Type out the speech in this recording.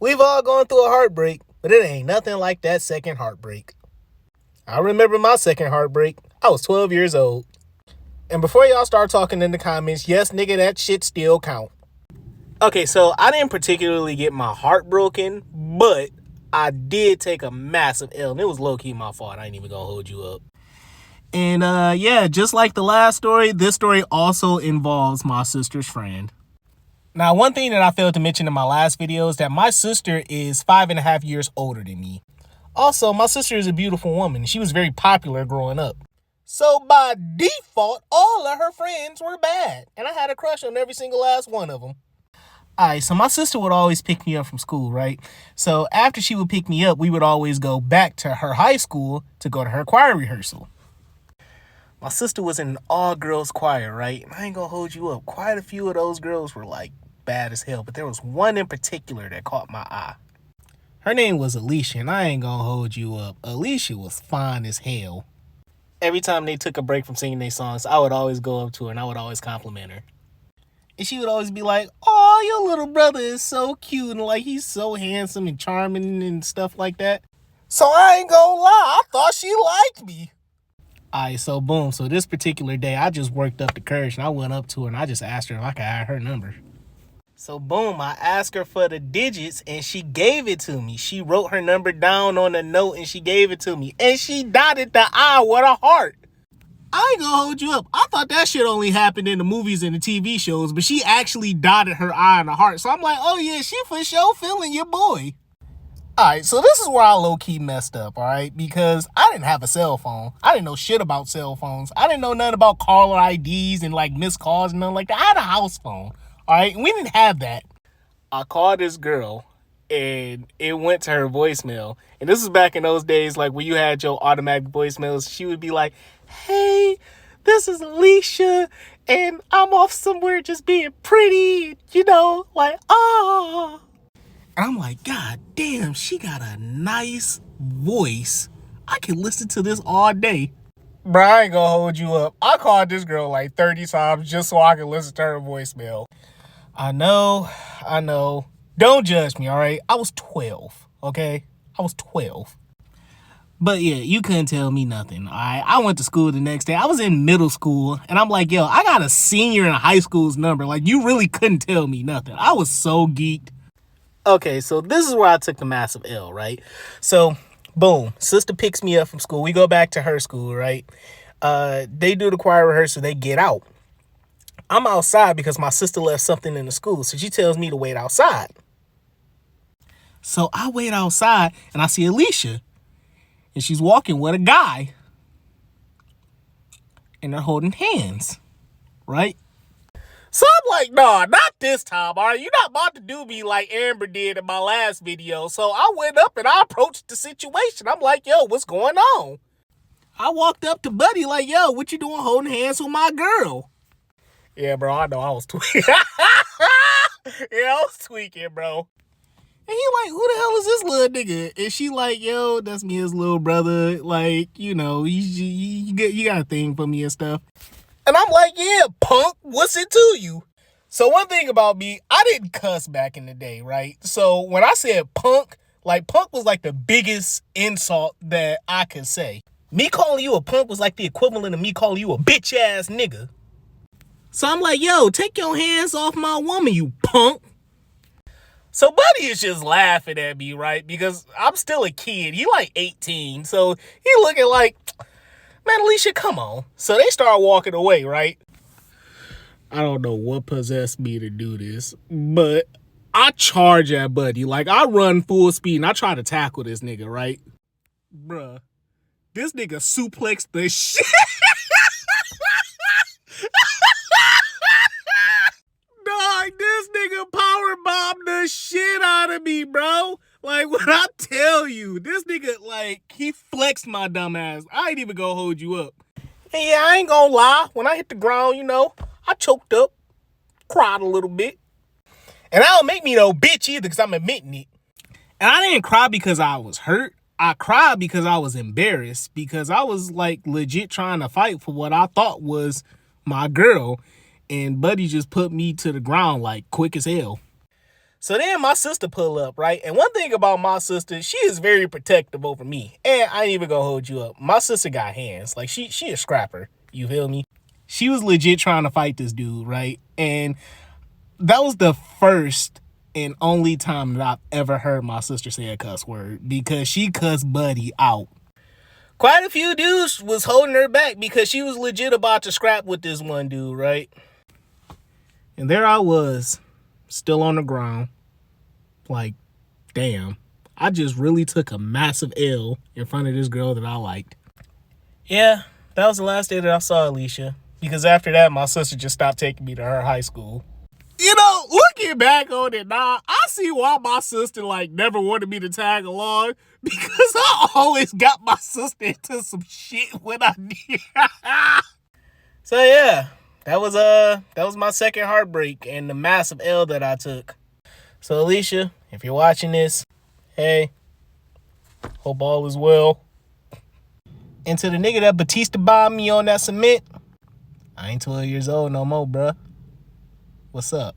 We've all gone through a heartbreak, but it ain't nothing like that second heartbreak. I remember my second heartbreak. I was 12 years old. And before y'all start talking in the comments, yes, nigga, that shit still count. Okay, so I didn't particularly get my heart broken, but I did take a massive L, and it was low-key my fault. I ain't even gonna hold you up. And yeah, just like the last story, this story also involves my sister's friend. Now, one thing that I failed to mention in my last video is that my sister is 5.5 years older than me. Also, my sister is a beautiful woman. She was very popular growing up. So by default, all of her friends were bad. And I had a crush on every single last one of them. Alright, so my sister would always pick me up from school, right? So after she would pick me up, we would always go back to her high school to go to her choir rehearsal. My sister was in an all-girls choir, right? And I ain't gonna hold you up. Quite a few of those girls were like bad as hell, but there was one in particular that caught my eye. Her name was Alicia, and I ain't gonna hold you up. Alicia was fine as hell. Every time they took a break from singing their songs, I would always go up to her and I would always compliment her. And she would always be like, "Oh, your little brother is so cute, and like he's so handsome and charming and stuff like that." So I ain't gonna lie, I thought she liked me. Alright, so boom. So this particular day, I just worked up the courage and I went up to her and I just asked her if I could have her number. So boom, I asked her for the digits and she gave it to me. She wrote her number down on a note and she gave it to me. And she dotted the I with a heart. I ain't gonna hold you up. I thought that shit only happened in the movies and the TV shows, but she actually dotted her I in the heart. So I'm like, oh yeah, she for sure feeling your boy. Alright, so this is where I low-key messed up, alright? Because I didn't have a cell phone. I didn't know shit about cell phones. I didn't know nothing about caller IDs and like missed calls and nothing like that. I had a house phone, alright? And we didn't have that. I called this girl and it went to her voicemail. And this was back in those days, like when you had your automatic voicemails, she would be like, "Hey, this is Alicia and I'm off somewhere just being pretty, you know, like, ah." And I'm like, God damn, she got a nice voice. I can listen to this all day. Bro, I ain't gonna hold you up. I called this girl like 30 times just so I could listen to her voicemail. I know. Don't judge me, all right? I was 12, okay? I was 12. But yeah, you couldn't tell me nothing, all right? I went to school the next day. I was in middle school, and I'm like, yo, I got a senior in high school's number. Like, you really couldn't tell me nothing. I was so geeked. Okay, so this is where I took the massive L, right? So, boom, sister picks me up from school. We go back to her school, right? They do the choir rehearsal. They get out. I'm outside because my sister left something in the school, so she tells me to wait outside. So I wait outside, and I see Alicia, and she's walking with a guy, and they're holding hands, right? So I'm like, nah, not this time, all right? You're not about to do me like Amber did in my last video. So I went up and I approached the situation. I'm like, yo, what's going on? I walked up to Buddy like, yo, what you doing holding hands with my girl? Yeah, bro, I know I was tweaking. Yeah, I was tweaking, bro. And he like, who the hell is this little nigga? And she like, yo, that's me, his little brother. Like, you know, you got a thing for me and stuff. And I'm like, yeah, punk, what's it to you? So one thing about me, I didn't cuss back in the day, right? So when I said punk, like punk was like the biggest insult that I could say. Me calling you a punk was like the equivalent of me calling you a bitch ass nigga. So I'm like, yo, take your hands off my woman, you punk. So Buddy is just laughing at me, right? Because I'm still a kid. He like 18. So he looking like, man, Alicia, come on. So they start walking away, right? I don't know what possessed me to do this, but I charge at Buddy. Like, I run full speed and I try to tackle this nigga, right? Bruh, this nigga suplexed the shit. Dog, this nigga powerbombed the shit out of me, bro. Like, when I tell you, this nigga, like, he flexed my dumb ass. I ain't even gonna hold you up. And yeah, I ain't gonna lie. When I hit the ground, you know, I choked up, cried a little bit. And that don't make me no bitch either, because I'm admitting it. And I didn't cry because I was hurt. I cried because I was embarrassed, because I was, like, legit trying to fight for what I thought was my girl. And Buddy just put me to the ground, like, quick as hell. So then my sister pull up, right? And one thing about my sister, she is very protective over me. And I ain't even gonna hold you up. My sister got hands. Like, she a scrapper. You feel me? She was legit trying to fight this dude, right? And that was the first and only time that I've ever heard my sister say a cuss word, because she cussed Buddy out. Quite a few dudes was holding her back because she was legit about to scrap with this one dude, right? And there I was, still on the ground. Like, damn, I just really took a massive L in front of this girl that I liked. Yeah, that was the last day that I saw Alicia, because after that, my sister just stopped taking me to her high school. You know, looking back on it now, I see why my sister, like, never wanted me to tag along, because I always got my sister into some shit when I did. So yeah, that was my second heartbreak and the massive L that I took. So Alicia, if you're watching this, hey, hope all is well. And to the nigga that Batista bombed me on that cement, I ain't 12 years old no more, bruh. What's up?